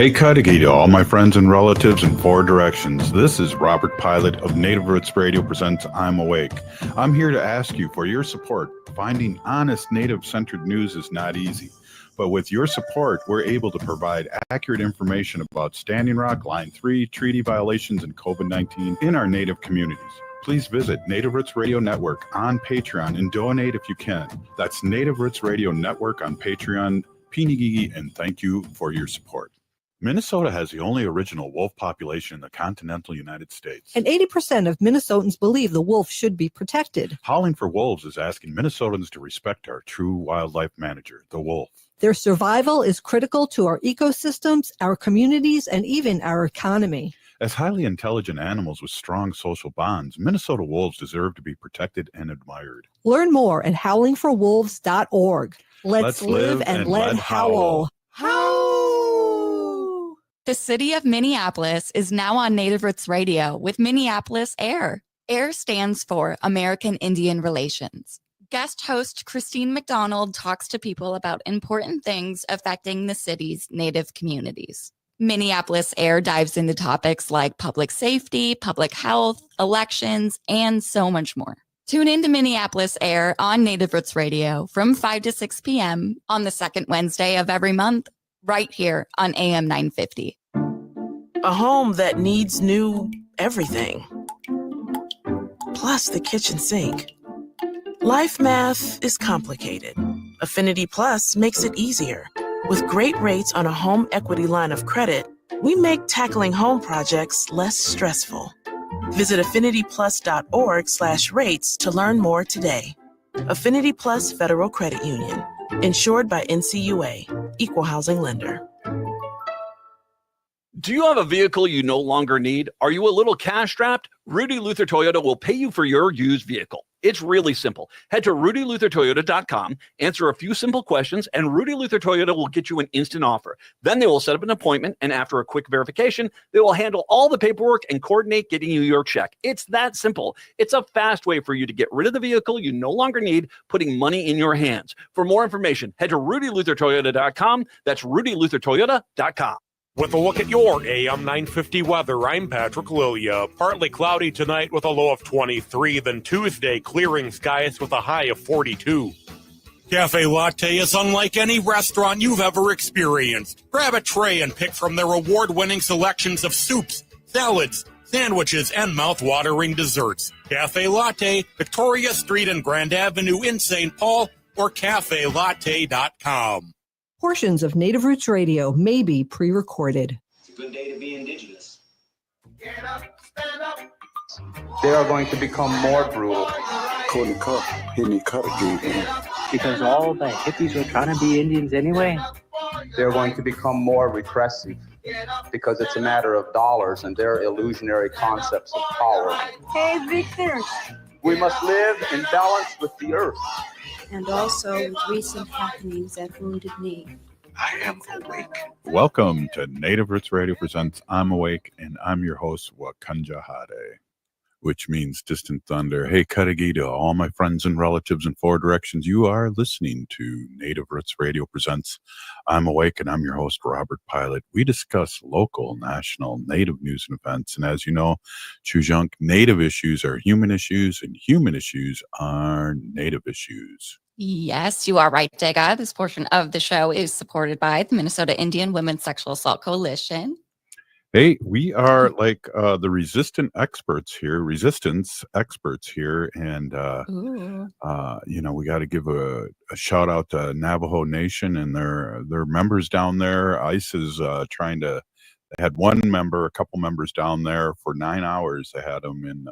Hey Cudahy to all my friends and relatives in four directions. This is Robert Pilot of Native Roots Radio presents I'm Awake. I'm here to ask you for your support. Finding honest Native-centered news is not easy. But with your support, we're able to provide accurate information about Standing Rock, Line 3, treaty violations, and COVID-19 in our Native communities. Please visit Native Roots Radio Network on Patreon and donate if you can. That's Native Roots Radio Network on Patreon. Pinigigi, and thank you for your support. Minnesota has the only original wolf population in the continental United States. And 80% of Minnesotans believe the wolf should be protected. Howling for Wolves is asking Minnesotans to respect our true wildlife manager, the wolf. Their survival is critical to our ecosystems, our communities, and even our economy. As highly intelligent animals with strong social bonds, Minnesota wolves deserve to be protected and admired. Learn more at howlingforwolves.org. Let's live and let howl. Howl! The city of Minneapolis is now on Native Roots Radio with Minneapolis AIR. AIR stands for American Indian Relations. Guest host Christine McDonald talks to people about important things affecting the city's Native communities. Minneapolis AIR dives into topics like public safety, public health, elections, and so much more. Tune in to Minneapolis AIR on Native Roots Radio from 5 to 6 p.m. on the second Wednesday of every month, right here on AM 950. A home that needs new everything. Plus the kitchen sink. Life math is complicated. Affinity Plus makes it easier. With great rates on a home equity line of credit, we make tackling home projects less stressful. Visit affinityplus.org/rates to learn more today. Affinity Plus Federal Credit Union. Insured by NCUA. Equal housing lender. Do you have a vehicle you no longer need? Are you a little cash strapped? Rudy Luther Toyota will pay you for your used vehicle. It's really simple. Head to rudyluthertoyota.com, answer a few simple questions, and Rudy Luther Toyota will get you an instant offer. Then they will set up an appointment, and after a quick verification, they will handle all the paperwork and coordinate getting you your check. It's that simple. It's a fast way for you to get rid of the vehicle you no longer need, putting money in your hands. For more information, head to rudyluthertoyota.com. That's rudyluthertoyota.com. With a look at your AM 950 weather, I'm Patrick Lilia. Partly cloudy tonight with a low of 23, then Tuesday clearing skies with a high of 42. Cafe Latte is unlike any restaurant you've ever experienced. Grab a tray and pick from their award-winning selections of soups, salads, sandwiches, and mouth-watering desserts. Cafe Latte, Victoria Street and Grand Avenue in St. Paul, or cafelatte.com. Portions of Native Roots Radio may be pre-recorded. It's a good day to be indigenous. Get up, stand up. They are going to become more brutal. Couldn't cut, hit me cut again. Because all the hippies were trying to be Indians anyway. They're going to become more repressive because it's a matter of dollars and their illusionary concepts of power. Hey, Victor. We must live in balance with the earth. And also with recent happenings at Wounded Knee. I am awake. Welcome to Native Roots Radio presents I'm Awake, and I'm your host, Wakanja Hade, which means distant thunder. Hey, Cudahy to all my friends and relatives in four directions. You are listening to Native Roots Radio presents I'm Awake, and I'm your host, Robert Pilot. We discuss local, national, Native news and events. And as you know, Chujunk, Native issues are human issues, and human issues are Native issues. Yes, you are right, Dega. This portion of the show is supported by the Minnesota Indian Women's Sexual Assault Coalition. Hey, we are like the resistance experts here, and we got to give a shout out to Navajo Nation and their members down there. ICE is trying to. They had a couple members down there for 9 hours. They had them in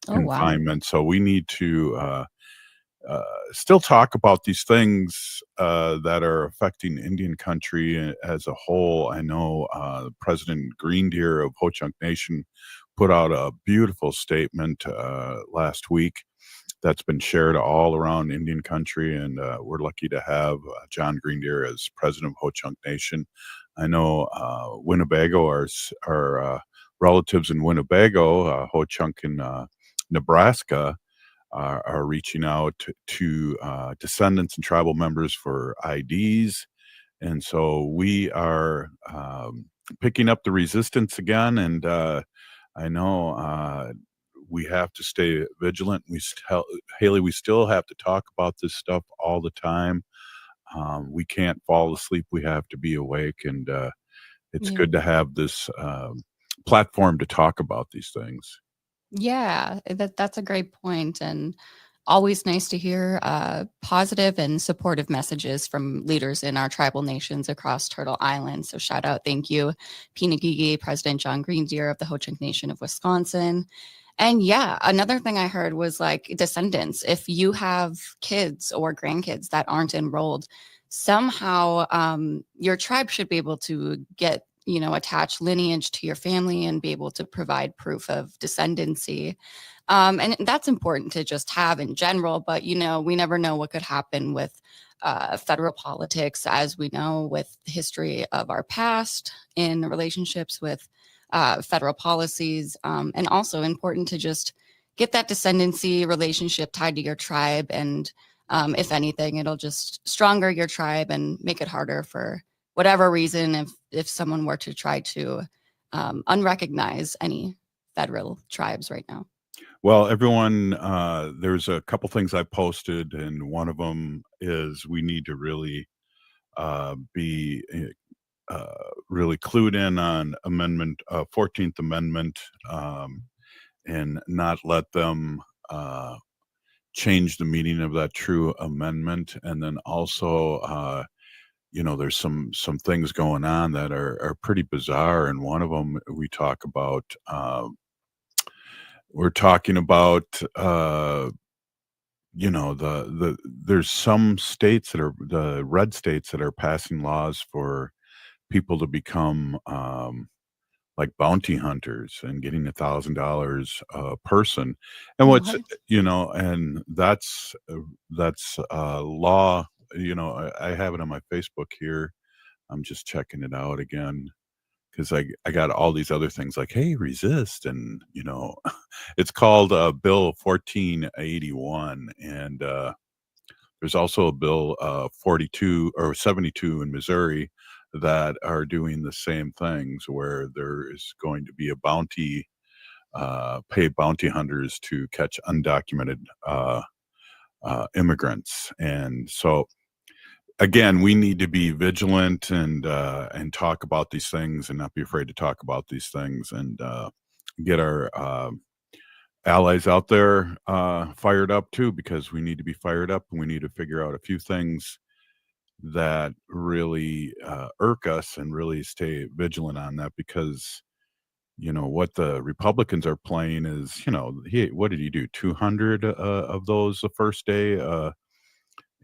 confinement. Wow. So we need to still talk about these things that are affecting Indian country as a whole. I know President Green Deer of Ho-Chunk Nation put out a beautiful statement last week that's been shared all around Indian country, and we're lucky to have John Green Deer as president of Ho-Chunk Nation. I know Winnebago, our relatives in Winnebago, Ho-Chunk in Nebraska, are reaching out to descendants and tribal members for IDs. And so we are picking up the resistance again. And I know we have to stay vigilant. Haley, we still have to talk about this stuff all the time. We can't fall asleep. We have to be awake. And it's good to have this platform to talk about these things. Yeah, that's a great point, and always nice to hear positive and supportive messages from leaders in our tribal nations across Turtle Island. So shout out, thank you, Pinagigi, President John Greendeer of the Ho-Chunk Nation of Wisconsin. And yeah, another thing I heard was like descendants. If you have kids or grandkids that aren't enrolled, somehow your tribe should be able to get, attach lineage to your family and be able to provide proof of descendancy. And that's important to just have in general, but, we never know what could happen with federal politics, as we know, with the history of our past in relationships with federal policies, and also important to just get that descendancy relationship tied to your tribe. And if anything, it'll just stronger your tribe and make it harder for whatever reason if someone were to try to unrecognize any federal tribes right now. Well, everyone, there's a couple things I posted, and one of them is we need to really be really clued in on 14th Amendment, and not let them change the meaning of that true amendment. And then also, there's some things going on that are pretty bizarre. And one of them we talk about. We're talking about, there's some states that are the red states that are passing laws for people to become like bounty hunters and getting $1,000 a person. And and that's law. I have it on my Facebook here. I'm just checking it out again, because I got all these other things like, hey, resist. And, it's called Bill 1481. And there's also a Bill 42 or 72 in Missouri that are doing the same things, where there is going to be a bounty, pay bounty hunters to catch undocumented immigrants. And so, again, we need to be vigilant and talk about these things and not be afraid to talk about these things, and get our allies out there fired up too, because we need to be fired up, and we need to figure out a few things that really irk us and really stay vigilant on that, because what the Republicans are playing is, what did he do, 200 of those the first day,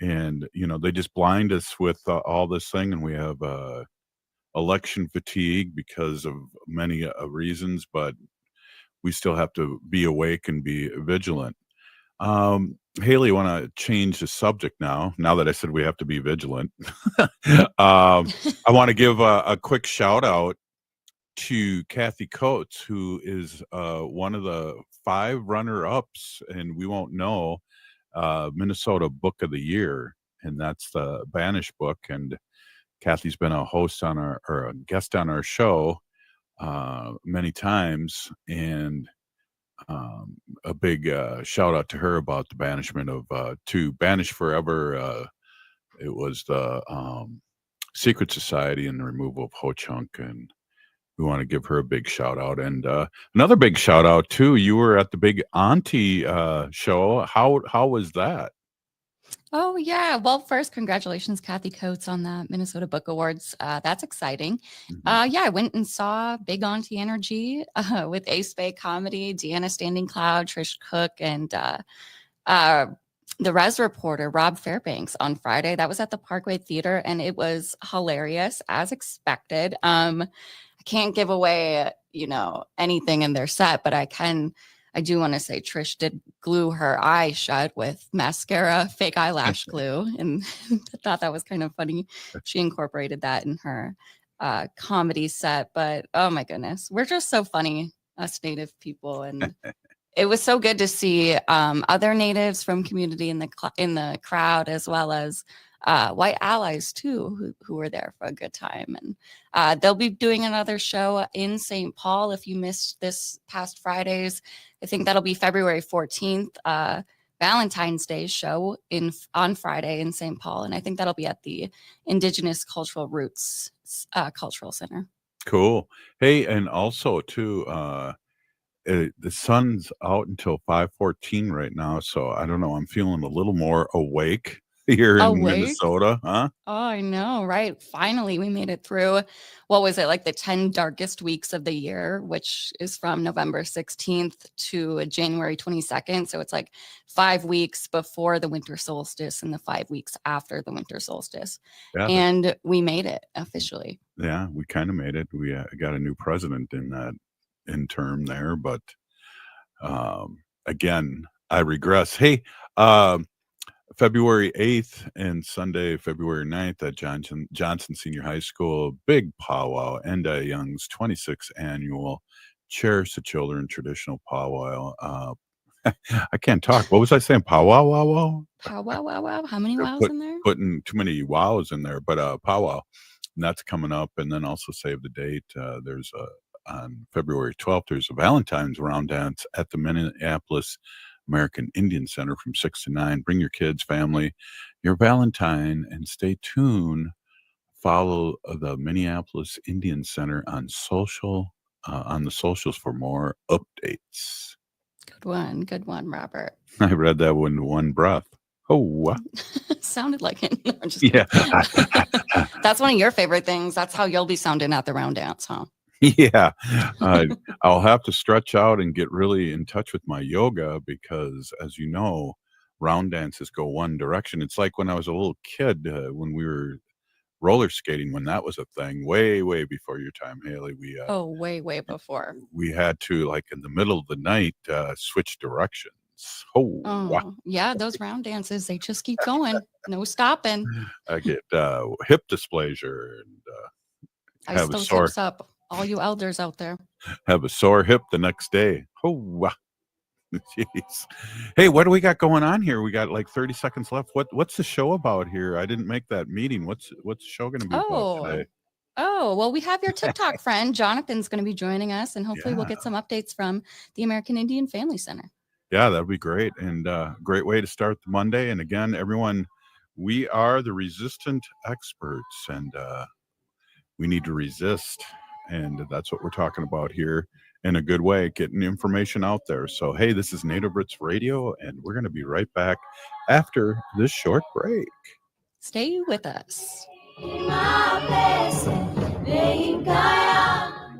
and they just blind us with all this thing, and we have election fatigue because of many reasons, but we still have to be awake and be vigilant. Haley, I want to change the subject now that I said we have to be vigilant. I want to give a quick shout out to Kathy Coates, who is one of the 5 runner-ups, and we won't know, Minnesota Book of the Year, and that's the Banish book. And Kathy's been a host on or a guest on our show many times, and a big shout out to her about the banishment of to Banish Forever. It was the secret society and the removal of Ho-Chunk, and we want to give her a big shout out. And another big shout out too, you were at the Big Auntie show. How was that? Oh, yeah. Well, first, congratulations, Kathy Coates, on the Minnesota Book Awards. That's exciting. Yeah, I went and saw Big Auntie Energy with Ace Bay Comedy, Deanna Standing Cloud, Trish Cook, and the Res reporter, Rob Fairbanks, on Friday. That was at the Parkway Theater, and it was hilarious, as expected. I can't give away, anything in their set, but I do want to say Trish did glue her eye shut with mascara, fake eyelash glue, and I thought that was kind of funny. She incorporated that in her comedy set, but oh my goodness, we're just so funny, us Native people, and it was so good to see other Natives from community in the crowd, as well as white allies too, who were there for a good time. And they'll be doing another show in St. Paul. If you missed this past Friday's, I think that'll be February 14th, Valentine's Day show on Friday in St. Paul. And I think that'll be at the Indigenous Cultural Roots Cultural Center. Cool. Hey, and also too, the sun's out until 5:14 right now, so I don't know. I'm feeling a little more awake here in Minnesota, huh? Oh, I know, right? Finally, we made it through. What was it, like the 10 darkest weeks of the year, which is from November 16th to January 22nd. So it's like 5 weeks before the winter solstice and the 5 weeks after the winter solstice. Yeah, And we made it officially. yeah, we kind of made it. We got a new president in term there, but again, I regress. Hey, February 8th and Sunday, February 9th at Johnson Senior High School, big powwow, Enda Young's 26th annual Cherish the Children traditional powwow. I can't talk. What was I saying? Powwow, wow, wow? Powwow, wow, wow. How many wows in there? Putting too many wows in there, but powwow. And that's coming up. And then also save the date. There's on February 12th, there's a Valentine's round dance at the Minneapolis American Indian Center from 6 to 9. Bring your kids, family, your Valentine, and stay tuned. Follow the Minneapolis Indian Center on the socials for more updates. Good one, Robert. I read that one in one breath. Oh, sounded like it. No, I'm just kidding. Yeah. That's one of your favorite things. That's how you'll be sounding at the round dance, huh? Yeah, I'll have to stretch out and get really in touch with my yoga because, as you know, round dances go one direction. It's like when I was a little kid, when we were roller skating, when that was a thing, way, way before your time, Haley. Way, way before. We had to, like in the middle of the night, switch directions. Oh, wow. Yeah, those round dances, they just keep going. No stopping. I get hip dysplasia and ice those hips up. All you elders out there. Have a sore hip the next day. Oh, wow. Jeez. Hey, what do we got going on here? We got like 30 seconds left. What's the show about here? I didn't make that meeting. What's the show going to be about today? Oh, well, we have your TikTok friend. Jonathan's going to be joining us, and hopefully we'll get some updates from the American Indian Family Center. Yeah, that'd be great. And great way to start the Monday. And again, everyone, we are the resistant experts, and we need to resist. And that's what we're talking about here in a good way, getting information out there. So, hey, this is Native Roots Radio, and we're going to be right back after this short break. Stay with us.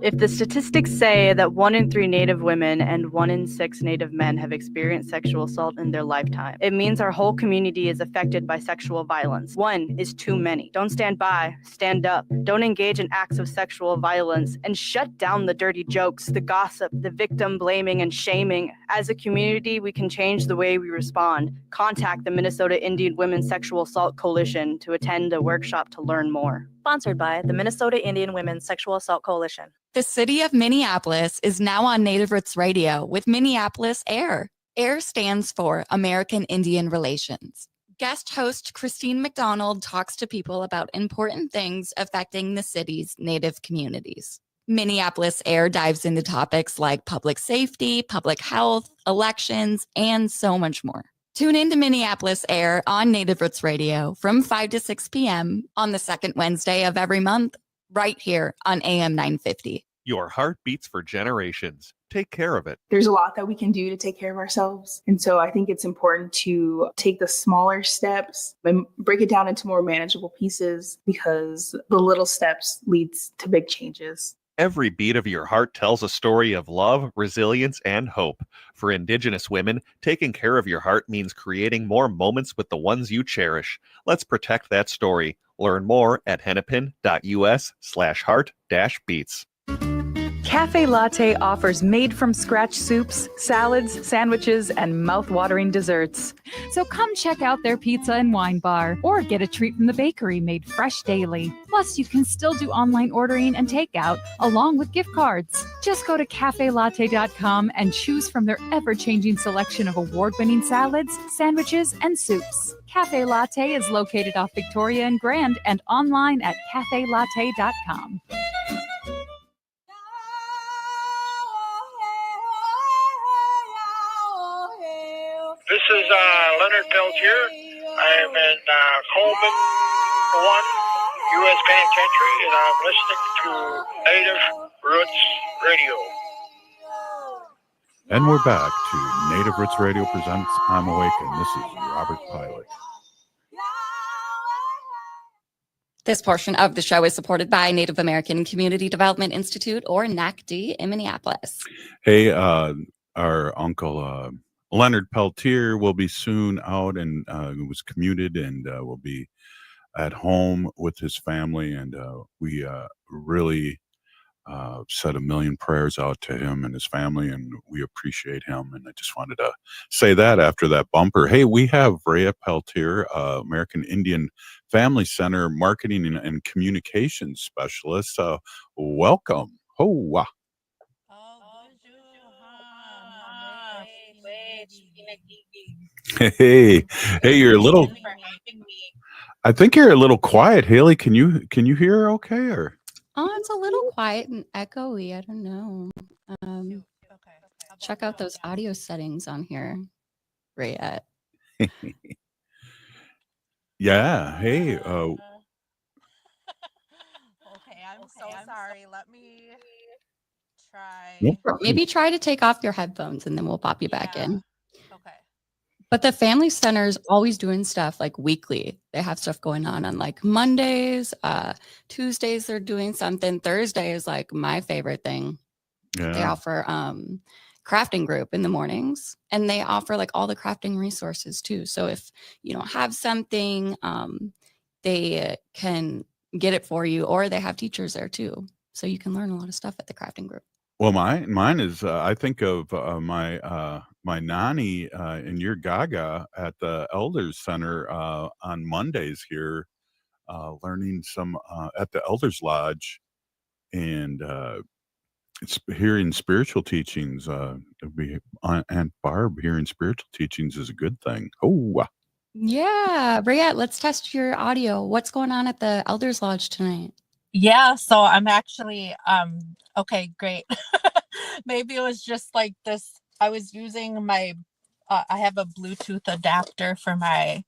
If the statistics say that 1 in 3 Native women and 1 in 6 Native men have experienced sexual assault in their lifetime, it means our whole community is affected by sexual violence. 1 is too many. Don't stand by, stand up. Don't engage in acts of sexual violence, and shut down the dirty jokes, the gossip, the victim blaming and shaming. As a community, we can change the way we respond. Contact the Minnesota Indian Women's Sexual Assault Coalition to attend a workshop to learn more. Sponsored by the Minnesota Indian Women's Sexual Assault Coalition. The city of Minneapolis is now on Native Roots Radio with Minneapolis AIR. AIR stands for American Indian Relations. Guest host Christine McDonald talks to people about important things affecting the city's Native communities. Minneapolis AIR dives into topics like public safety, public health, elections, and so much more. Tune in to Minneapolis AIR on Native Roots Radio from 5 to 6 p.m. on the second Wednesday of every month, right here on AM 950. Your heart beats for generations. Take care of it. There's a lot that we can do to take care of ourselves. And so I think it's important to take the smaller steps and break it down into more manageable pieces, because the little steps leads to big changes. Every beat of your heart tells a story of love, resilience, and hope. For Indigenous women, taking care of your heart means creating more moments with the ones you cherish. Let's protect that story. Learn more at hennepin.us/heart-beats. Cafe Latte offers made-from-scratch soups, salads, sandwiches, and mouth-watering desserts. So come check out their pizza and wine bar, or get a treat from the bakery made fresh daily. Plus, you can still do online ordering and takeout, along with gift cards. Just go to cafelatte.com and choose from their ever-changing selection of award-winning salads, sandwiches, and soups. Cafe Latte is located off Victoria and Grand and online at cafelatte.com. This is Leonard Peltier. I am in Coleman 1, U.S. Penitentiary, and I'm listening to Native Roots Radio. And we're back to Native Roots Radio presents I'm Awake, and this is Robert Pilot. This portion of the show is supported by Native American Community Development Institute, or NACD, in Minneapolis. Hey, our uncle Leonard Peltier will be soon out and was commuted and will be at home with his family. And we really said a million prayers out to him and his family, and we appreciate him. And I just wanted to say that after that bumper. Hey, we have Rayette Peltier, American Indian Family Center Marketing and Communications Specialist. Welcome. Hoa. Hey, you're a little. I think you're a little quiet, Haley. Can you hear okay or? Oh, it's a little quiet and echoey. I don't know. Check out those audio settings on here, Rayette. Yeah. Hey. Okay, I'm so sorry. Let me try. Maybe try to take off your headphones and then we'll pop you back in. Okay. But the family center is always doing stuff like weekly. They have stuff going on like Mondays, Tuesdays they're doing something. Thursday is like my favorite thing. Yeah. They offer crafting group in the mornings, and they offer like all the crafting resources too. So if you don't have something, they can get it for you, or they have teachers there too. So you can learn a lot of stuff at the crafting group. Well, mine is. I think of my nanny in your Gaga at the Elders Center on Mondays here, learning some at the Elders Lodge, and it's hearing spiritual teachings. Aunt Barb hearing spiritual teachings is a good thing. Oh, Yeah, Rayette, let's test your audio. What's going on at the Elders Lodge tonight? Yeah, so I'm actually okay, great. Maybe it was just like this. I was using my I have a Bluetooth adapter for my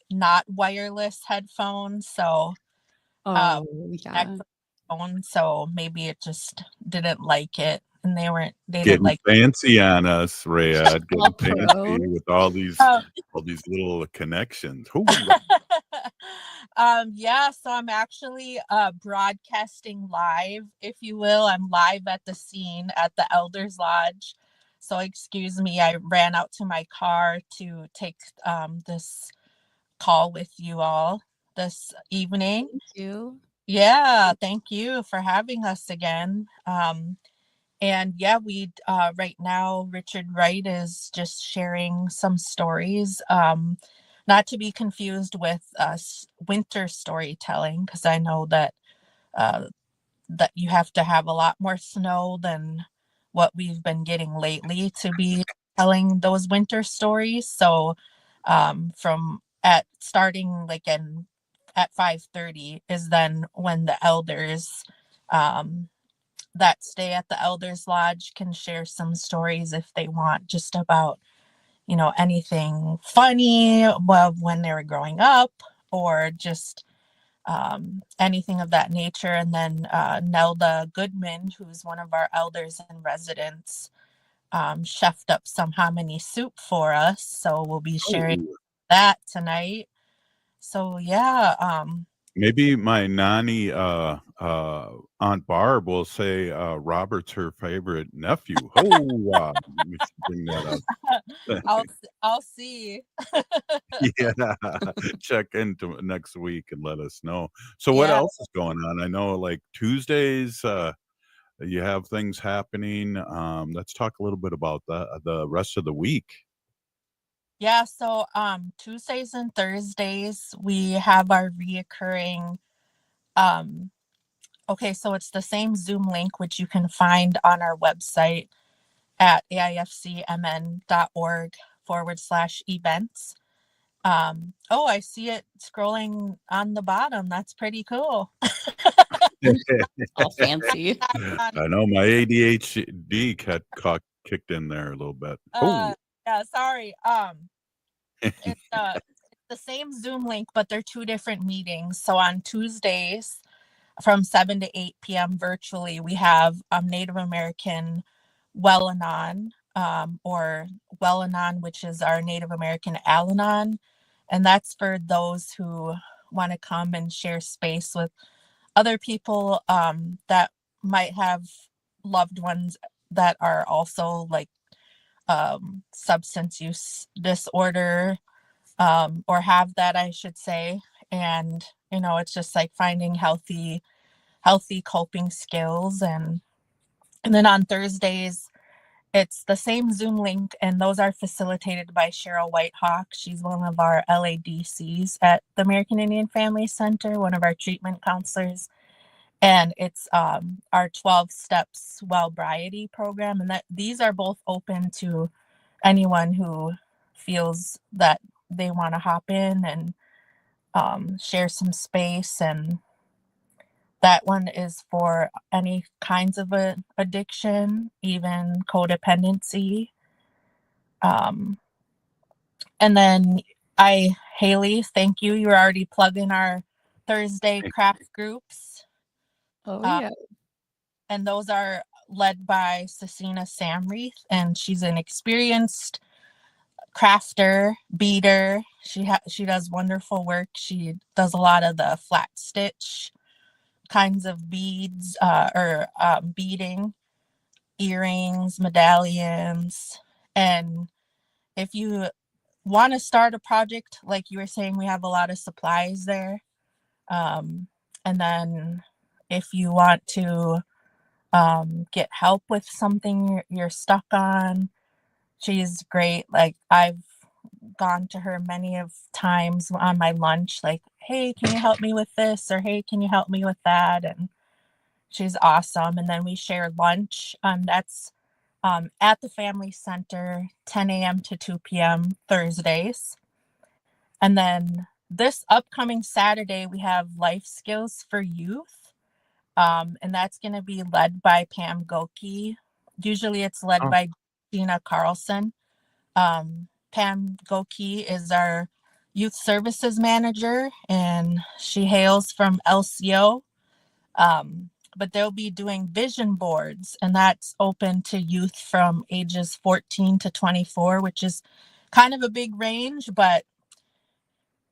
not wireless headphones, so yeah. phone, so maybe it just didn't like it, and they getting didn't like fancy on us, Rayette. Getting pro. fancy with all these little connections. Ooh. Yeah, so I'm actually broadcasting live, if you will. I'm live at the scene at the Elders Lodge. So excuse me, I ran out to my car to take this call with you all this evening. Thank you. Yeah, thank you for having us again. And yeah, we right now, Richard Wright is just sharing some stories, not to be confused with winter storytelling, because I know that that you have to have a lot more snow than what we've been getting lately to be telling those winter stories. So from at starting like at 5:30 is then when the elders that stay at the Elders Lodge can share some stories if they want, just about, you know, anything funny, well, when they were growing up, or just anything of that nature. And then Nelda Goodman, who's one of our elders in residence, chefed up some hominy soup for us, so we'll be sharing that tonight. So yeah, Maybe my nanny, Aunt Barb, will say Robert's her favorite nephew. Oh, we should bring that up. I'll see. Yeah, check into next week and let us know. So what else is going on? I know like Tuesdays, you have things happening. Let's talk a little bit about the rest of the week. Yeah, so Tuesdays and Thursdays we have our reoccurring okay, so it's the same Zoom link which you can find on our website at aifcmn.org/events. Oh, I see it scrolling on the bottom. That's pretty cool. All fancy. I know my ADHD kicked in there a little bit. Yeah, sorry. It's the same Zoom link, but they're two different meetings. So on Tuesdays from 7 to 8 p.m. virtually, we have Native American Well-Anon, or Well-Anon, which is our Native American Al-Anon. And that's for those who want to come and share space with other people that might have loved ones that are also like substance use disorder, or have that, I should say. And, it's just like finding healthy coping skills. And then on Thursdays, it's the same Zoom link, and those are facilitated by Cheryl Whitehawk. She's one of our LADCs at the American Indian Family Center, one of our treatment counselors. And it's our 12 Steps Wellbriety program. And these are both open to anyone who feels that they want to hop in and share some space. And that one is for any kinds of addiction, even codependency. And then Haley, thank you. You're already plugging our Thursday craft groups. Oh, yeah. And those are led by Cecina Samreath, and she's an experienced crafter, beader. She does wonderful work. She does a lot of the flat stitch kinds of beads, or beading, earrings, medallions. And if you want to start a project, like you were saying, we have a lot of supplies there. And then if you want to get help with something you're stuck on, she's great. Like, I've gone to her many of times on my lunch, like, hey, can you help me with this? Or hey, can you help me with that? And she's awesome. And then we share lunch. That's at the Family Center, 10 a.m. to 2 p.m. Thursdays. And then this upcoming Saturday, we have Life Skills for Youth. And that's going to be led by Pam Goki. Usually it's led by Gina Carlson. Pam Goki is our youth services manager, and she hails from LCO. But they'll be doing vision boards, and that's open to youth from ages 14 to 24, which is kind of a big range, but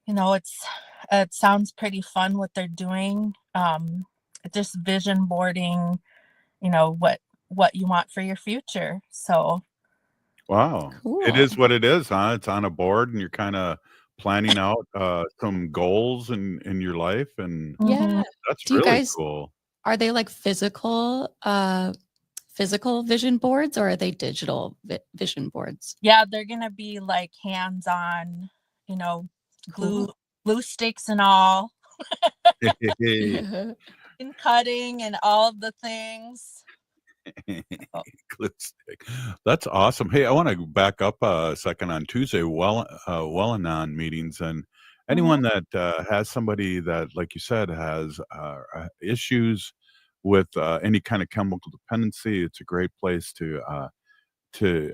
it sounds pretty fun what they're doing. Just vision boarding, what you want for your future. So Wow. Cool. It is what it is, huh? It's on a board and you're kind of planning out some goals in your life, and Yeah. that's Do you really guys, cool. are they like physical vision boards, or are they digital vision boards? yeah, they're gonna be like hands-on, glue sticks and all, and cutting and all of the things. Glue stick. That's awesome. Hey, I want to back up a second on Tuesday. Well-Anon meetings, and anyone that has somebody that, like you said, has issues with any kind of chemical dependency, it's a great place to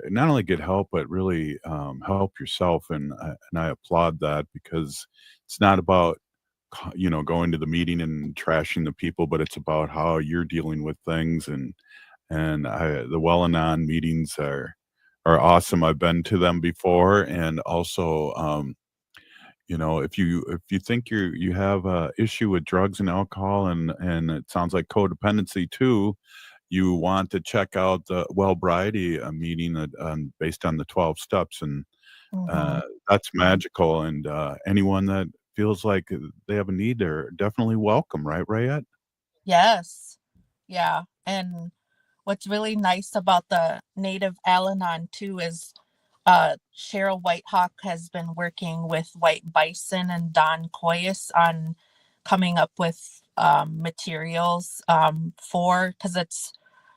not only get help but really help yourself. And I applaud that, because it's not about going to the meeting and trashing the people, but it's about how you're dealing with things. And the Well-Anon meetings are awesome. I've been to them before, and also if you think you have a issue with drugs and alcohol, and it sounds like codependency too, you want to check out the Wellbriety meeting based on the 12 steps, and that's magical. And anyone that feels like they have a need, they're definitely welcome, right, Rayette? Yes. Yeah. And what's really nice about the native Al-Anon too is Cheryl Whitehawk has been working with White Bison and Don Coyes on coming up with materials because it's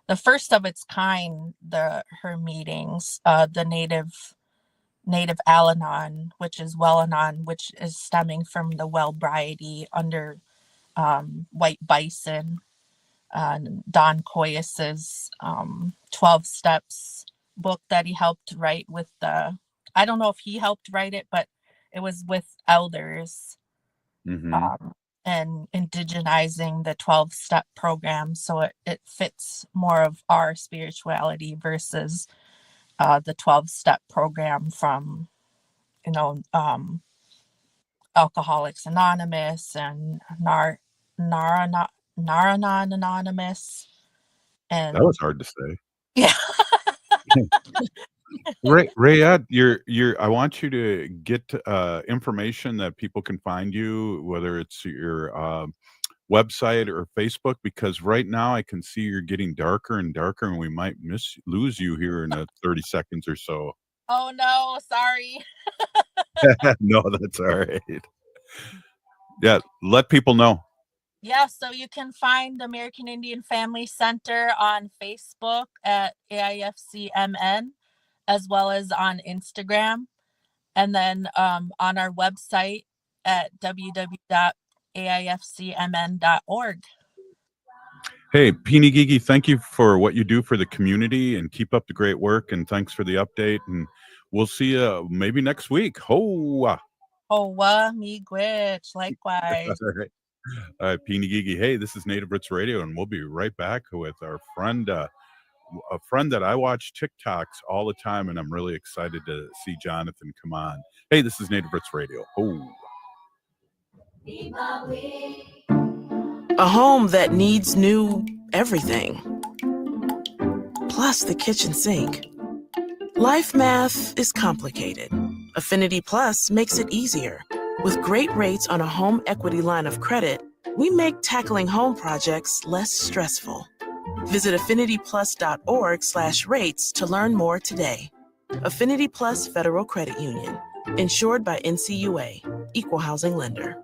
the first of its kind, her meetings, the native Al-Anon, which is Well-Anon, which is stemming from the Wellbriety under White Bison, Don Coyes's 12 Steps book that he helped write with I don't know if he helped write it, but it was with elders and indigenizing the 12-step program. So it fits more of our spirituality versus the 12-step program from, Alcoholics Anonymous and Naranon Anonymous. And That was hard to say. Yeah. Rayette, I want you to get information that people can find you, whether it's your website or Facebook, because right now I can see you're getting darker and darker, and we might lose you here in 30 seconds or so. Oh no, sorry. No, that's all right. Yeah, let people know. Yeah, so you can find the American Indian Family Center on Facebook at AIFCMN, as well as on Instagram, and then on our website at www.aifcmn.org. Hey, Peeny Gigi, thank you for what you do for the community, and keep up the great work, and thanks for the update, and we'll see you maybe next week. Hoa! Hoa, miigwech, likewise. All right, Peeny Gigi. Hey, this is Native Roots Radio, and we'll be right back with our friend, a friend that I watch TikToks all the time, and I'm really excited to see Jonathon come on. Hey, this is Native Roots Radio. Oh. A home that needs new everything. Plus the kitchen sink. Life math is complicated. Affinity Plus makes it easier. With great rates on a home equity line of credit, we make tackling home projects less stressful. Visit affinityplus.org/rates to learn more today. Affinity Plus Federal Credit Union. Insured by NCUA. Equal housing lender.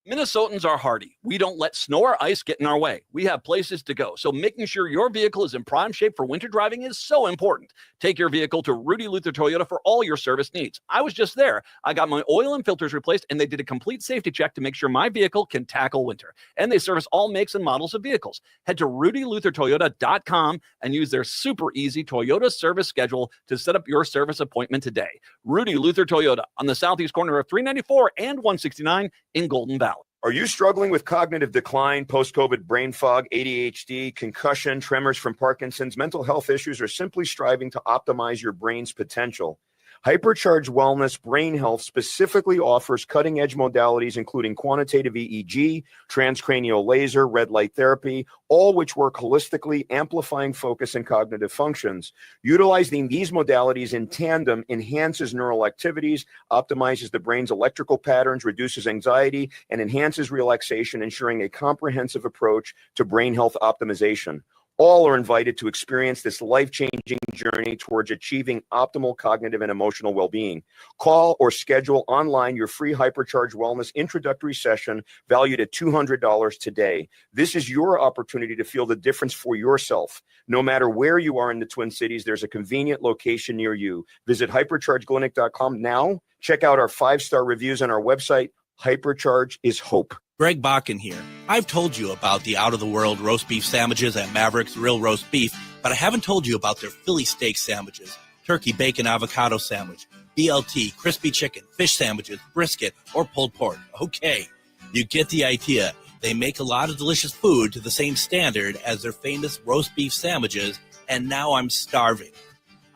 Minnesotans are hardy. We don't let snow or ice get in our way. We have places to go, so making sure your vehicle is in prime shape for winter driving is so important. Take your vehicle to Rudy Luther Toyota for all your service needs. I was just there. I got my oil and filters replaced, and they did a complete safety check to make sure my vehicle can tackle winter. And they service all makes and models of vehicles. Head to rudyluthertoyota.com and use their super easy Toyota service schedule to set up your service appointment today. Rudy Luther Toyota on the southeast corner of 394 and 169 in Golden Valley. Are you struggling with cognitive decline, post-COVID brain fog, ADHD, concussion, tremors from Parkinson's, mental health issues, or simply striving to optimize your brain's potential? Hypercharged Wellness Brain Health specifically offers cutting-edge modalities including quantitative EEG, transcranial laser, red light therapy, all which work holistically, amplifying focus and cognitive functions. Utilizing these modalities in tandem enhances neural activities, optimizes the brain's electrical patterns, reduces anxiety, and enhances relaxation, ensuring a comprehensive approach to brain health optimization. All are invited to experience this life-changing journey towards achieving optimal cognitive and emotional well-being. Call or schedule online your free Hypercharge Wellness introductory session valued at $200 today. This is your opportunity to feel the difference for yourself. No matter where you are in the Twin Cities, there's a convenient location near you. Visit hyperchargeclinic.com now. Check out our 5-star reviews on our website. Hypercharge is hope. Greg Bakken here. I've told you about the out-of-the-world roast beef sandwiches at Maverick's Real Roast Beef, but I haven't told you about their Philly steak sandwiches, turkey bacon avocado sandwich, BLT, crispy chicken, fish sandwiches, brisket, or pulled pork. Okay, you get the idea. They make a lot of delicious food to the same standard as their famous roast beef sandwiches, and now I'm starving.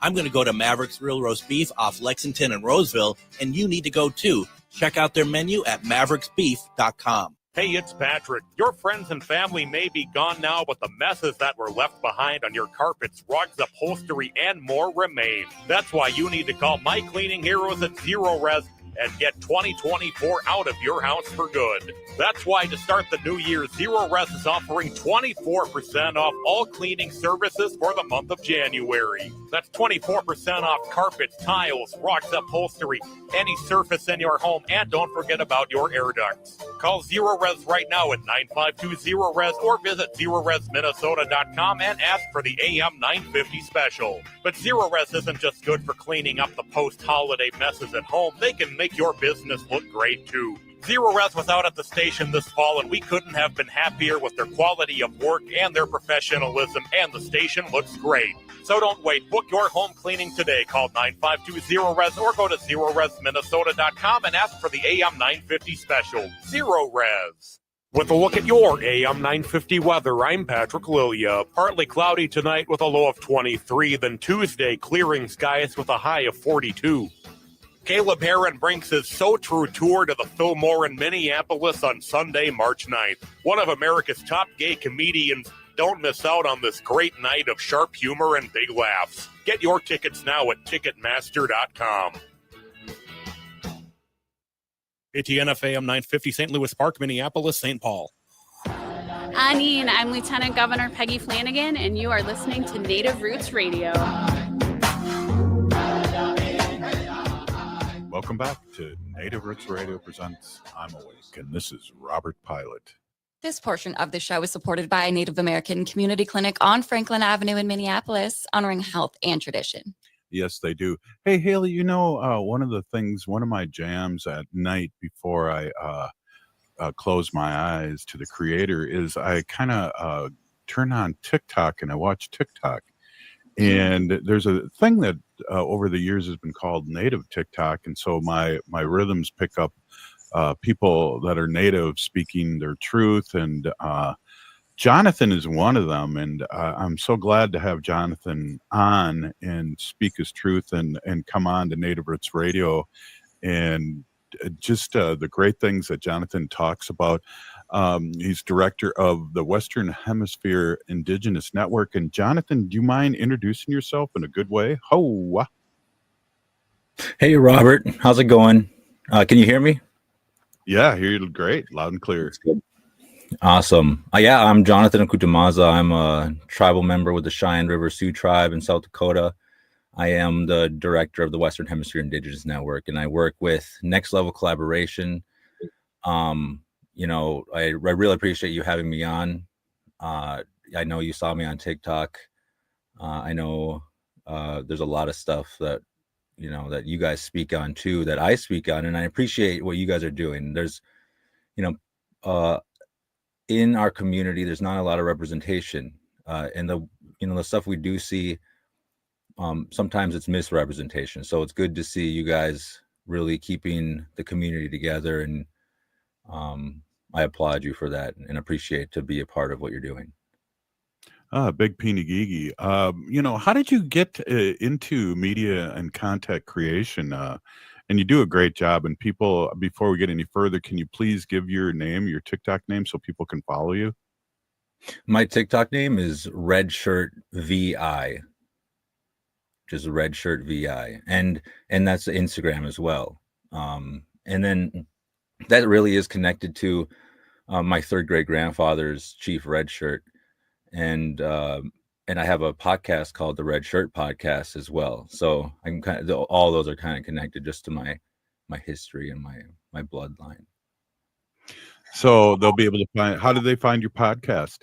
I'm going to go to Maverick's Real Roast Beef off Lexington and Roseville, and you need to go too. Check out their menu at mavericksbeef.com. Hey, it's Patrick. Your friends and family may be gone now, but the messes that were left behind on your carpets, rugs, upholstery, and more remain. That's why you need to call My Cleaning Heroes at Zero Res and get 2024 out of your house for good. That's why to start the new year, Zero Res is offering 24% off all cleaning services for the month of January. That's 24% off carpets, tiles, rugs, upholstery, any surface in your home, and don't forget about your air ducts. Call Zero Res right now at 952-ZERO-RES or visit ZeroResMinnesota.com and ask for the AM 950 special. But Zero Res isn't just good for cleaning up the post-holiday messes at home. They can make your business look great too. Zero Res was out at the station this fall, and we couldn't have been happier with their quality of work and their professionalism, and the station looks great. So don't wait. Book your home cleaning today. Call 952-ZERO-RES or go to ZeroResMinnesota.com and ask for the AM 950 special. Zero Res. With a look at your AM 950 weather, I'm Patrick Lilia. Partly cloudy tonight with a low of 23, then Tuesday clearing skies with a high of 42. Caleb Heron brings his So True tour to the Fillmore in Minneapolis on Sunday, March 9th. One of America's top gay comedians. Don't miss out on this great night of sharp humor and big laughs. Get your tickets now at Ticketmaster.com. ATNF AM 950, St. Louis Park, Minneapolis, St. Paul. Anine, I'm Lieutenant Governor Peggy Flanagan, and you are listening to Native Roots Radio. Welcome back to Native Roots Radio presents I'm Awake, and this is Robert Pilot. This portion of the show is supported by a Native American community clinic on Franklin Avenue in Minneapolis, honoring health and tradition. Yes, they do. Hey, Haley, one of my jams at night before I close my eyes to the creator is I kind of turn on TikTok and I watch TikTok. And there's a thing that over the years has been called native TikTok. And so my rhythms pick up people that are native speaking their truth. And Jonathon is one of them. And I'm so glad to have Jonathon on and speak his truth and come on to Native Roots Radio. And just the great things that Jonathon talks about. He's director of the Western Hemisphere Indigenous Network. And Jonathon, do you mind introducing yourself in a good way? Ho! Hey, Robert. How's it going? Can you hear me? Yeah, I hear you great. Loud and clear. That's good. Awesome. Yeah, I'm Jonathon Okutè Maza. I'm a tribal member with the Cheyenne River Sioux Tribe in South Dakota. I am the director of the Western Hemisphere Indigenous Network, and I work with Next Level Collaboration. I really appreciate you having me on. I know you saw me on TikTok. I know there's a lot of stuff that that you guys speak on too, that I speak on, and I appreciate what you guys are doing. There's, in our community, there's not a lot of representation, and the stuff we do see, sometimes it's misrepresentation. So it's good to see you guys really keeping the community together, and I applaud you for that and appreciate to be a part of what you're doing. Big Peeny Gigi. How did you get into media and content creation? And you do a great job. And people, before we get any further, can you please give your name, your TikTok name, so people can follow you? My TikTok name is Redshirt VI. Just Redshirt VI. And that's Instagram as well. And then that really is connected to my third great grandfather's Chief Redshirt. And I have a podcast called the Red Shirt Podcast as well. So I'm all those are kind of connected just to my history and my bloodline. So they'll be able to find. How do they find your podcast?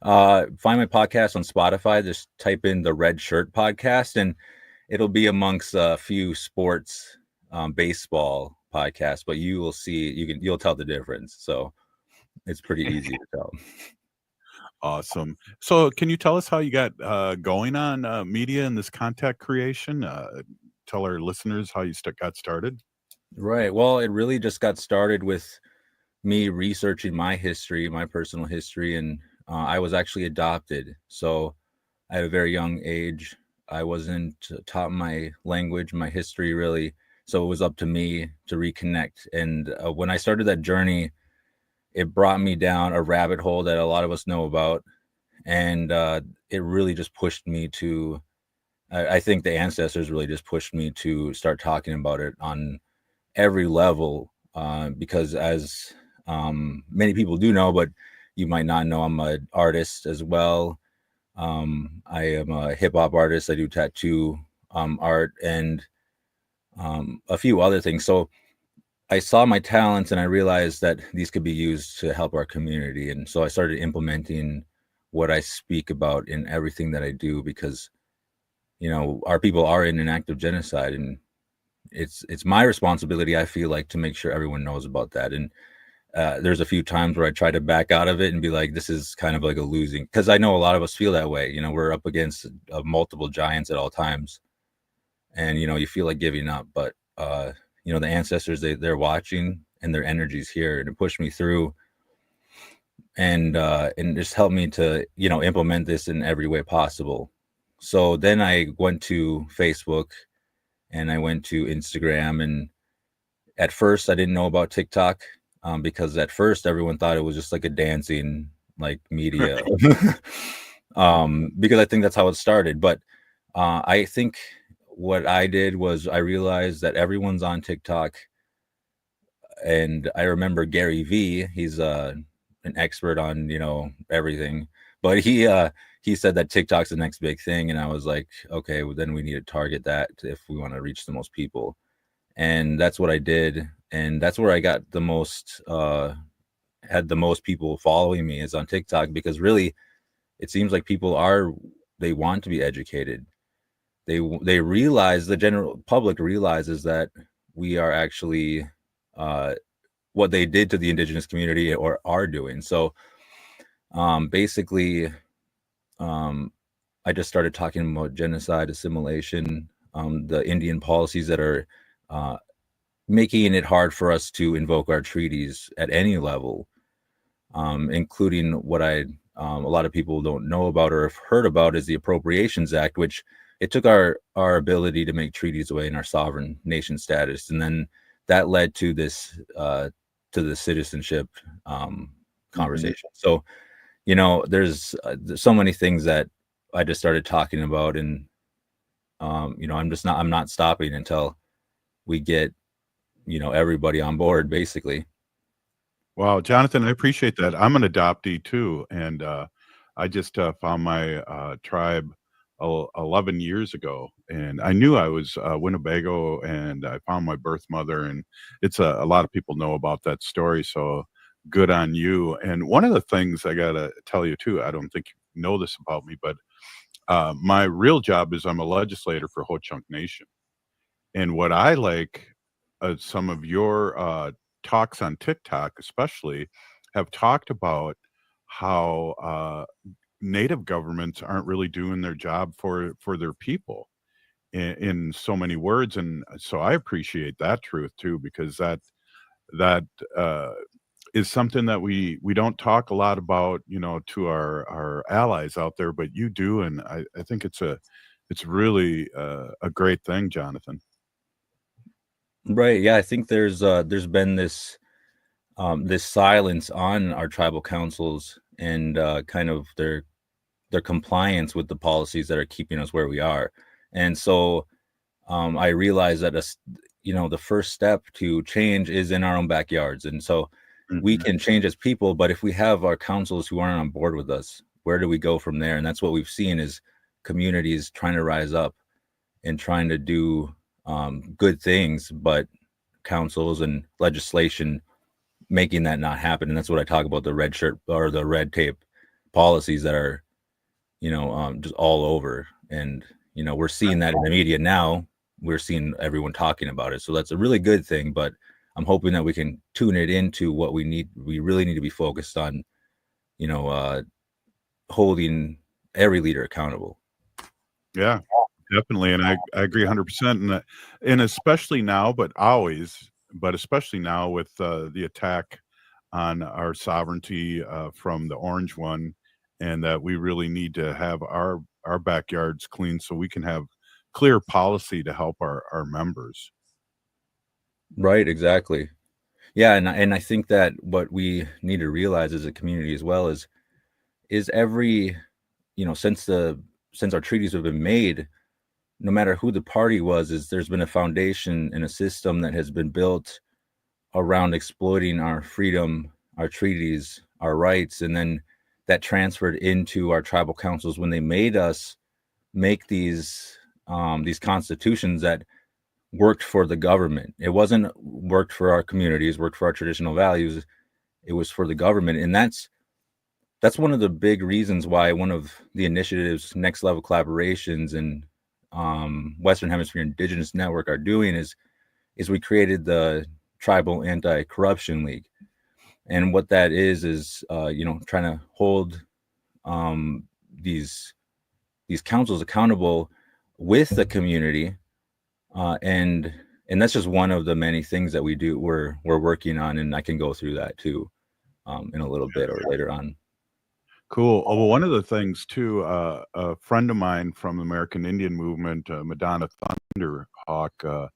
Find my podcast on Spotify. Just type in the Red Shirt Podcast, and it'll be amongst a few sports, baseball podcasts. But you will see, you'll tell the difference. So it's pretty easy to tell. Awesome. So can you tell us how you got going on media and this content creation? Tell our listeners how you got started. Right. Well, it really just got started with me researching my history, my personal history, and I was actually adopted. So at a very young age, I wasn't taught my language, my history really. So it was up to me to reconnect. And when I started that journey, it brought me down a rabbit hole that a lot of us know about. And it really just pushed me to, I think the ancestors really just pushed me to start talking about it on every level, because as many people do know, but you might not know, I'm an artist as well. I am a hip hop artist. I do tattoo art and a few other things. So I saw my talents and I realized that these could be used to help our community. And so I started implementing what I speak about in everything that I do, because, you know, our people are in an act of genocide, and it's my responsibility, I feel like, to make sure everyone knows about that. And there's a few times where I try to back out of it and be like, this is kind of like a losing, because I know a lot of us feel that way. You know, we're up against multiple giants at all times, and, you know, you feel like giving up, but you know, the ancestors, they're watching, and their energy's here, and it pushed me through, and just helped me to, you know, implement this in every way possible. So then I went to Facebook and I went to Instagram, and at first I didn't know about TikTok, because at first everyone thought it was just like a dancing like media, because I think that's how it started. But I think what I did was I realized that everyone's on TikTok, and I remember Gary V. He's an expert on, you know, everything, but he said that TikTok's the next big thing, and I was like, okay, well, then we need to target that if we want to reach the most people, and that's what I did, and that's where I got the most had the most people following me, is on TikTok, because really it seems like they want to be educated. They realize, the general public realizes that we are actually what they did to the indigenous community or are doing. So basically, I just started talking about genocide, assimilation, the Indian policies that are making it hard for us to invoke our treaties at any level, including what a lot of people don't know about or have heard about, is the Appropriations Act, which it took our ability to make treaties away in our sovereign nation status, and then that led to this to the citizenship conversation. So, you know, there's so many things that I just started talking about, and you know, I'm not stopping until we get, you know, everybody on board, basically. Wow, Jonathan, I appreciate that. I'm an adoptee too, and I just found my tribe 11 years ago, and I knew I was Winnebago, and I found my birth mother, and it's a lot of people know about that story, so good on you. And one of the things I gotta tell you too, I don't think you know this about me, but my real job is I'm a legislator for Ho-Chunk Nation. And what I like, some of your talks on TikTok especially have talked about how native governments aren't really doing their job for their people in so many words. And so I appreciate that truth too, because that is something that we don't talk a lot about, you know, to our allies out there, but you do, and I think it's really a great thing, Jonathan. Right. Yeah, I think there's been this this silence on our tribal councils, and kind of their compliance with the policies that are keeping us where we are. And so I realized that you know, the first step to change is in our own backyards. And so we can change as people, but if we have our councils who aren't on board with us, where do we go from there? And that's what we've seen, is communities trying to rise up and trying to do good things, but councils and legislation making that not happen. And that's what I talk about, the red shirt or the red tape policies that are, you know, just all over. And, you know, we're seeing that in the media now. We're seeing everyone talking about it. So that's a really good thing, but I'm hoping that we can tune it into what we need. We really need to be focused on, you know, holding every leader accountable. Yeah, definitely. And I agree 100%. And especially now, but especially now with the attack on our sovereignty from the orange one, and that we really need to have our backyards clean so we can have clear policy to help our members. Right, exactly. Yeah, and I think that what we need to realize as a community as well is every, you know, since our treaties have been made, no matter who the party was, is there's been a foundation and a system that has been built around exploiting our freedom, our treaties, our rights, and then that transferred into our tribal councils when they made us make these constitutions that worked for the government. It wasn't worked for our communities, worked for our traditional values. It was for the government. And that's one of the big reasons why one of the initiatives Next Level Collaborations and Western Hemisphere Indigenous Network are doing is we created the Tribal Anti-Corruption League. And what that is trying to hold these councils accountable with the community, and that's just one of the many things that we're working on, and I can go through that too in a little bit or later on. Cool. Oh, well, one of the things too, a friend of mine from the American Indian Movement, Madonna Thunderhawk,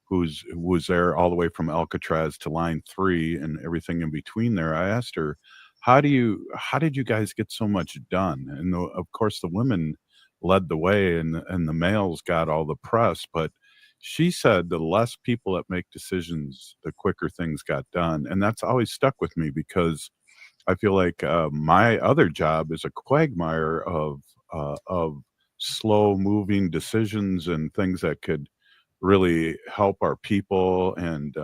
who was there all the way from Alcatraz to Line 3 and everything in between there. I asked her, how did you guys get so much done? And of course the women led the way and the males got all the press, but she said the less people that make decisions, the quicker things got done. And that's always stuck with me, because I feel like my other job is a quagmire of slow moving decisions and things that could really help our people, and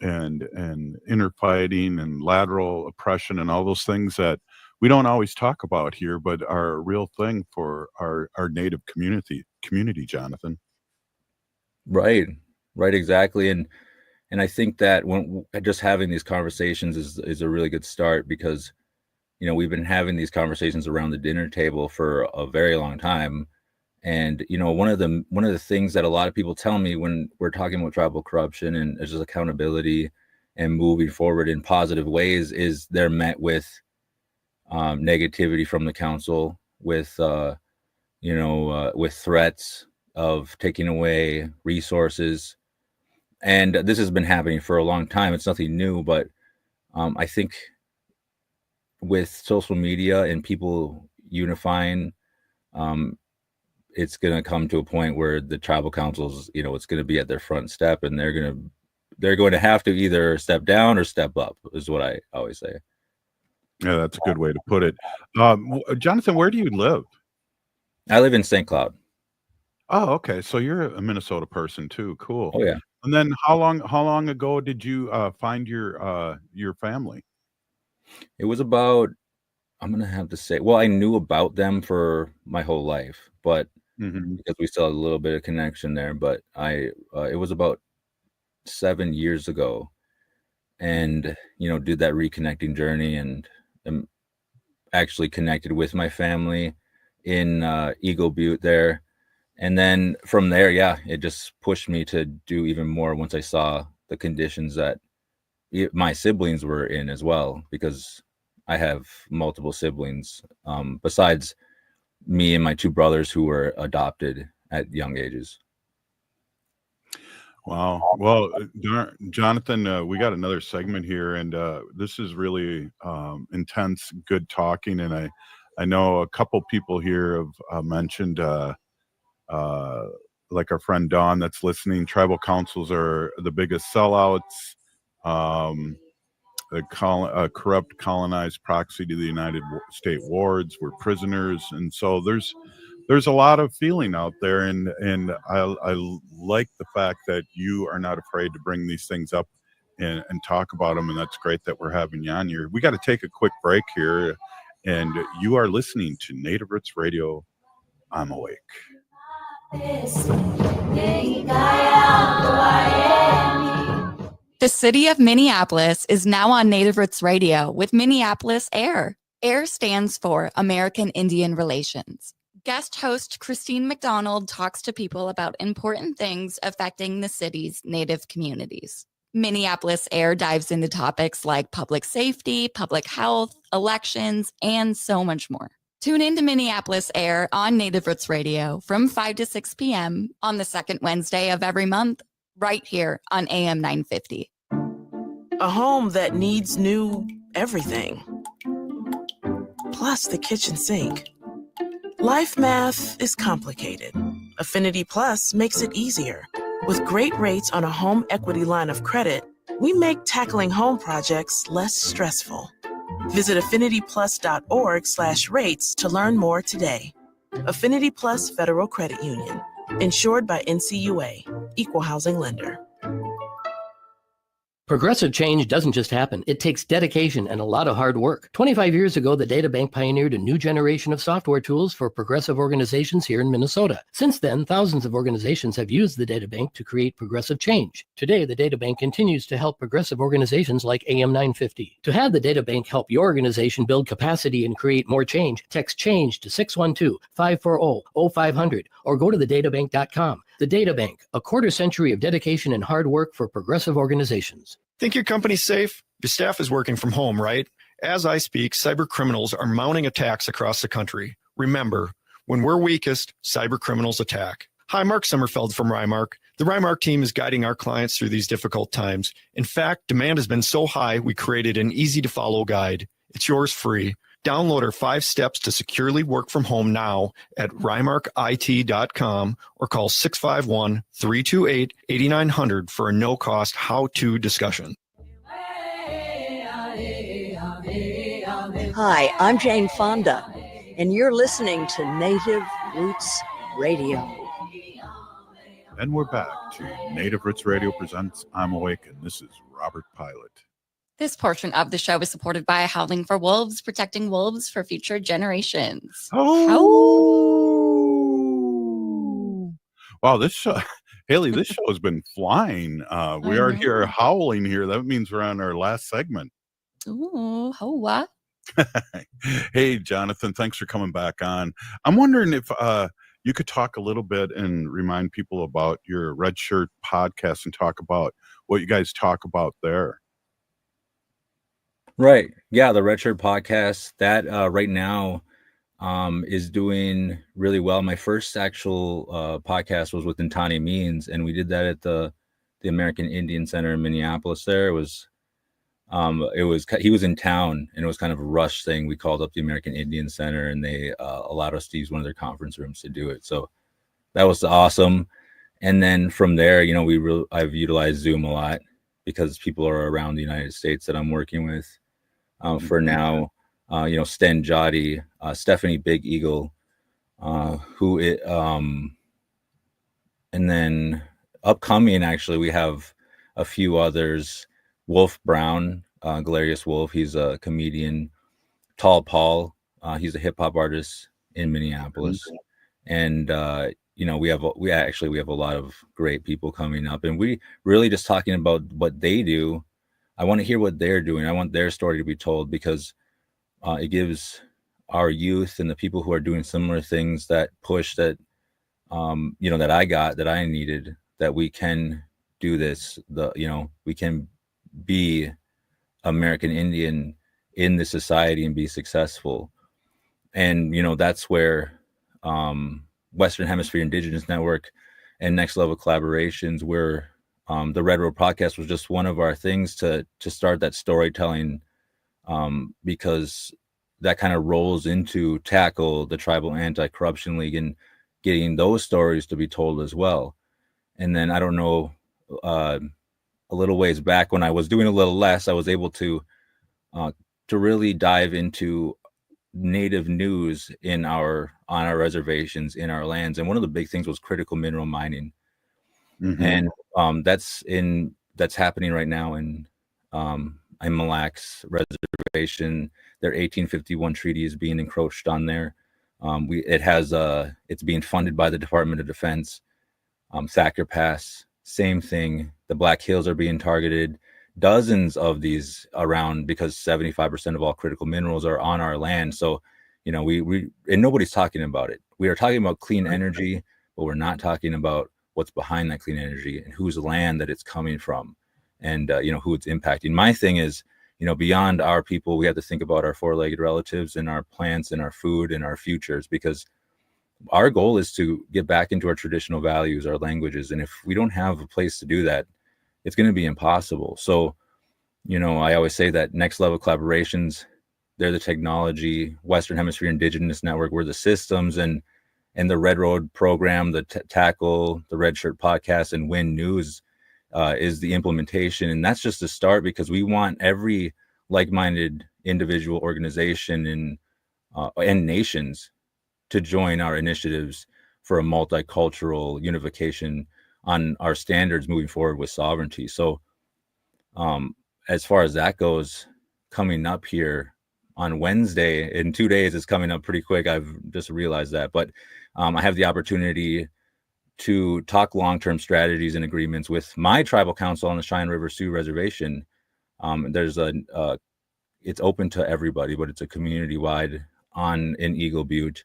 inner fighting and lateral oppression and all those things that we don't always talk about here, but are a real thing for our Native community, Jonathon. Right, exactly. And I think that when just having these conversations is a really good start, because we've been having these conversations around the dinner table for a very long time. And one of the things that a lot of people tell me when we're talking about tribal corruption and just accountability and moving forward in positive ways is they're met with negativity from the council, with with threats of taking away resources. And this has been happening for a long time. It's nothing new, but I think with social media and people unifying, it's going to come to a point where the tribal councils, it's going to be at their front step, and they're going to have to either step down or step up, is what I always say. Yeah, that's a good way to put it. Jonathon, where do you live? I live in St. Cloud. Oh, okay. So you're a Minnesota person too. Cool. Oh yeah. And then how long ago did you find your family? It was about, I'm going to have to say, well, I knew about them for my whole life, but because we still had a little bit of connection there, but it was about 7 years ago, and did that reconnecting journey, and actually connected with my family in Eagle Butte there. And then from there, yeah, it just pushed me to do even more once I saw the conditions that my siblings were in as well, because I have multiple siblings besides me and my two brothers who were adopted at young ages. Wow. Well, Jonathon, we got another segment here, and this is really intense, good talking. And I know a couple people here have mentioned, like our friend Dawn that's listening, tribal councils are the biggest sellouts. A corrupt colonized proxy to the United States wards. We're prisoners, and so there's a lot of feeling out there, and I like the fact that you are not afraid to bring these things up and talk about them, and that's great that we're having you on here. We got to take a quick break here, and you are listening to Native Roots Radio. I'm awake. The city of Minneapolis is now on Native Roots Radio with Minneapolis AIR. AIR stands for American Indian Relations. Guest host Christine McDonald talks to people about important things affecting the city's Native communities. Minneapolis AIR dives into topics like public safety, public health, elections, and so much more. Tune in to Minneapolis AIR on Native Roots Radio from 5 to 6 p.m. on the second Wednesday of every month, right here on AM 950. A home that needs new everything. Plus the kitchen sink. Life math is complicated. Affinity Plus makes it easier. With great rates on a home equity line of credit, we make tackling home projects less stressful. Visit affinityplus.org/rates to learn more today. Affinity Plus Federal Credit Union, insured by NCUA, Equal Housing Lender. Progressive change doesn't just happen. It takes dedication and a lot of hard work. 25 years ago, the Data Bank pioneered a new generation of software tools for progressive organizations here in Minnesota. Since then, thousands of organizations have used the Data Bank to create progressive change. Today, the Data Bank continues to help progressive organizations like AM 950. To have the Data Bank help your organization build capacity and create more change, text CHANGE to 612-540-0500 or go to thedatabank.com. The Data Bank, a quarter century of dedication and hard work for progressive organizations. Think your company's safe? Your staff is working from home, right? As I speak, cyber criminals are mounting attacks across the country. Remember, when we're weakest, cyber criminals attack. Hi, Mark Sommerfeld from Rymark. The Rymark team is guiding our clients through these difficult times. In fact, demand has been so high, we created an easy-to-follow guide. It's yours free. Download our 5 steps to securely work from home now at rymarkit.com or call 651-328-8900 for a no-cost how-to discussion. Hi, I'm Jane Fonda, and you're listening to Native Roots Radio. And we're back to Native Roots Radio presents I'm Awake, and this is Robert Pilot. This portion of the show is supported by Howling for Wolves, protecting wolves for future generations. Oh! Wow, this show, Haley, this show has been flying. We are here howling here. That means we're on our last segment. Ooh, hoa. Hey, Jonathan, thanks for coming back on. I'm wondering if you could talk a little bit and remind people about your Red Shirt podcast and talk about what you guys talk about there. Right. Yeah, the Red Shirt podcast that right now is doing really well. My first actual podcast was with Ntani Means, and we did that at the American Indian Center in Minneapolis. There it was he was in town, and it was kind of a rush thing. We called up the American Indian Center, and they allowed us to use one of their conference rooms to do it. So that was awesome. And then from there, you know, I've utilized Zoom a lot because people are around the United States that I'm working with. For now, you know, Sten Jotty, Stephanie Big Eagle, and then upcoming, actually, we have a few others. Wolf Brown, Galerius Wolf, he's a comedian. Tall Paul, he's a hip hop artist in Minneapolis. And, you know, we have a lot of great people coming up, and we really just talking about what they do. I want to hear what they're doing. I want their story to be told because it gives our youth and the people who are doing similar things that push that, you know, that I needed, that we can do this. We can be American Indian in this society and be successful. And, you know, that's where Western Hemisphere Indigenous Network and Next Level Collaborations, where the Red Road podcast was just one of our things to start that storytelling, because that kind of rolls into tackle the Tribal Anti-Corruption League and getting those stories to be told as well. And then I don't know, a little ways back when I was doing a little less, I was able to really dive into Native news on our reservations, in our lands. And one of the big things was critical mineral mining. And that's happening right now in Mille Lacs Reservation. Their 1851 treaty is being encroached on there. It's being funded by the Department of Defense. Thacker Pass, same thing. The Black Hills are being targeted. Dozens of these around, because 75% of all critical minerals are on our land. So, you know, we and nobody's talking about it. We are talking about clean energy, but we're not talking about what's behind that clean energy and whose land that it's coming from, and you know, who it's impacting. My thing is, you know, beyond our people, we have to think about our four-legged relatives and our plants and our food and our futures, because our goal is to get back into our traditional values, our languages. And if we don't have a place to do that, it's going to be impossible. So, you know, I always say that Next Level Collaborations, they're the technology. Western Hemisphere Indigenous Network, we're the systems. And and the Red Road program, the Tackle, the Red Shirt podcast, and Win News is the implementation. And that's just a start, because we want every like-minded individual, organization, and nations to join our initiatives for a multicultural unification on our standards moving forward with sovereignty. So as far as that goes, coming up here on Wednesday, in 2 days, it's coming up pretty quick. I've just realized that, but I have the opportunity to talk long-term strategies and agreements with my tribal council on the Cheyenne River Sioux Reservation. There's it's open to everybody, but it's a community-wide in Eagle Butte.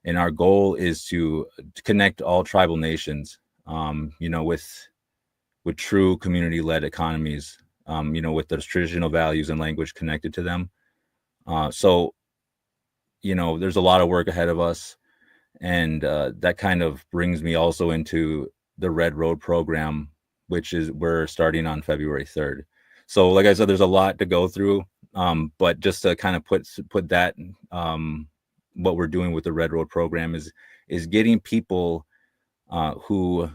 And our goal is to connect all tribal nations, with true community-led economies, with those traditional values and language connected to them. So there's a lot of work ahead of us. And that kind of brings me also into the Red Road program, which we're starting on February 3rd. So like I said, there's a lot to go through. But just to kind of put that, what we're doing with the Red Road program is getting people who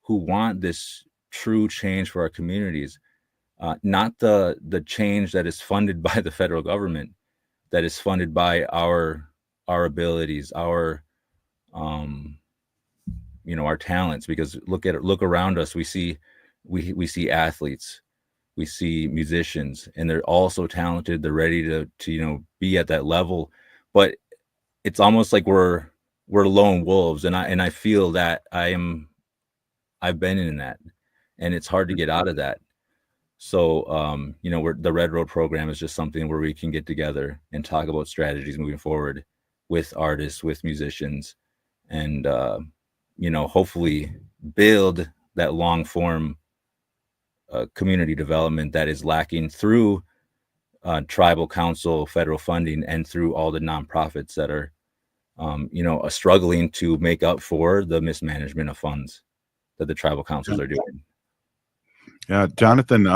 want this true change for our communities, not the change that is funded by the federal government, that is funded by our abilities, our talents. Because look around us, we see athletes, we see musicians, and they're all so talented. They're ready to be at that level, but it's almost like we're lone wolves, and I feel that I've been in that, and it's hard to get out of that. So the Red Road program is just something where we can get together and talk about strategies moving forward with artists, with musicians, and hopefully build that long form community development that is lacking through tribal council federal funding, and through all the nonprofits that are struggling to make up for the mismanagement of funds that the tribal councils are doing. Yeah, Jonathan,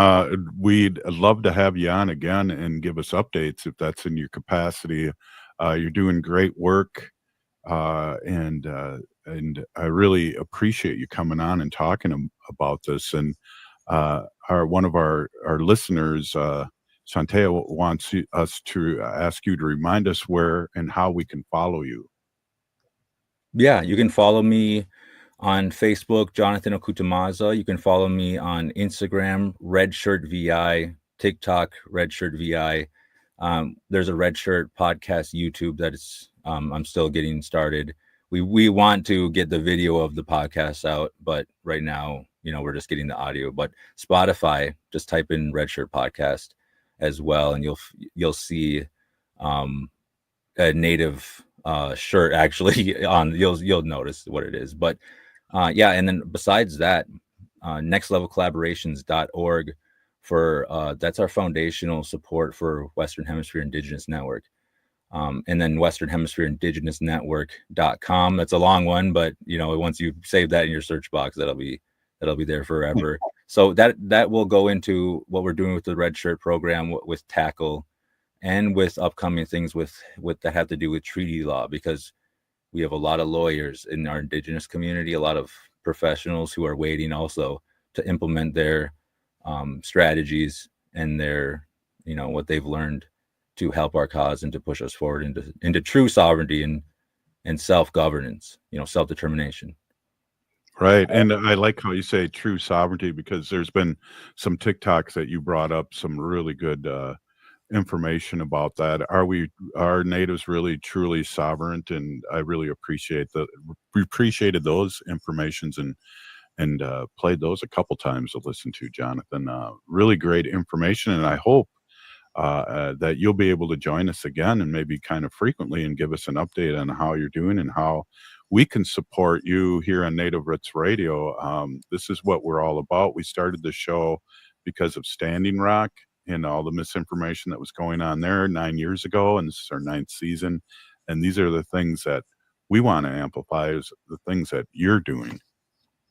we'd love to have you on again and give us updates if that's in your capacity. You're doing great work, and I really appreciate you coming on and talking about this. And one of our listeners, Chantea, wants us to ask you to remind us where and how we can follow you. Yeah, you can follow me on Facebook, Jonathon Okutè Maza. You can follow me on Instagram, Red Shirt VI, TikTok, Red Shirt VI. There's a Red Shirt podcast YouTube that is I'm still getting started. We want to get the video of the podcast out, but right now, we're just getting the audio. But Spotify, just type in Red Shirt podcast as well, and you'll see a native shirt actually on. You'll notice what it is. But and then besides that, nextlevelcollaborations.org for that's our foundational support for Western Hemisphere Indigenous Network. And then Western Hemisphere Indigenous Network.com. That's a long one, but once you save that in your search box, that'll be there forever. So that will go into what we're doing with the Red Shirt program, with Tackle, and with upcoming things with that have to do with treaty law, because we have a lot of lawyers in our Indigenous community, a lot of professionals who are waiting also to implement their strategies and their what they've learned to help our cause and to push us forward into true sovereignty and self-governance, self-determination. Right. And I like how you say true sovereignty, because there's been some TikToks that you brought up, some really good information about that. Are natives really truly sovereign? And I really appreciated those informations and played those a couple times to listen to, Jonathan. Really great information. And I hope that you'll be able to join us again, and maybe kind of frequently, and give us an update on how you're doing and how we can support you here on Native Roots Radio. This is what we're all about. We started the show because of Standing Rock and all the misinformation that was going on there 9 years ago, and this is our 9th season. And these are the things that we want to amplify, is the things that you're doing.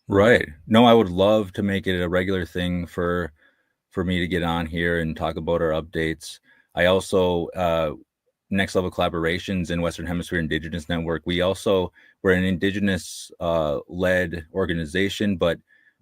Right. No, I would love to make it a regular thing for me to get on here and talk about our updates. I also next level collaborations in Western Hemisphere Indigenous Network. We're an Indigenous led organization, but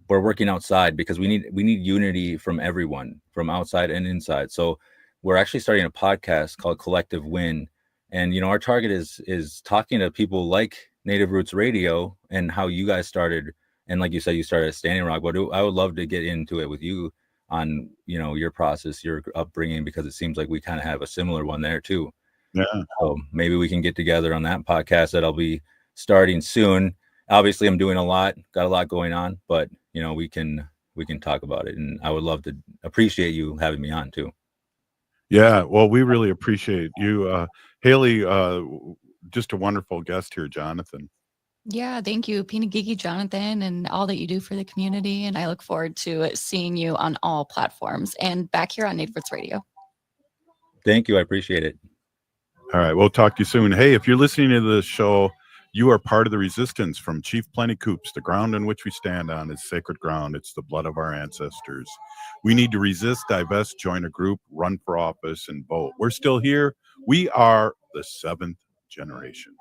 we're working outside because we need unity from everyone, from outside and inside. So we're actually starting a podcast called Collective Win. And, our target is talking to people like Native Roots Radio and how you guys started. And like you said, you started at Standing Rock, but I would love to get into it with you on, your process, your upbringing, because it seems like we kind of have a similar one there too. Yeah. So maybe we can get together on that podcast that I'll be starting soon. Obviously I'm doing got a lot going on, but we can talk about it. And I would love to appreciate you having me on too. Yeah. Well, we really appreciate you. Haley, just a wonderful guest here, Jonathon. Yeah, thank you, Pinagigi Jonathon, and all that you do for the community. And I look forward to seeing you on all platforms and back here on Native Roots Radio. Thank you. I appreciate it. All right. We'll talk to you soon. Hey, if you're listening to this show, you are part of the resistance from Chief Plenty Coups. The ground on which we stand on is sacred ground. It's the blood of our ancestors. We need to resist, divest, join a group, run for office, and vote. We're still here. We are the 7th generation.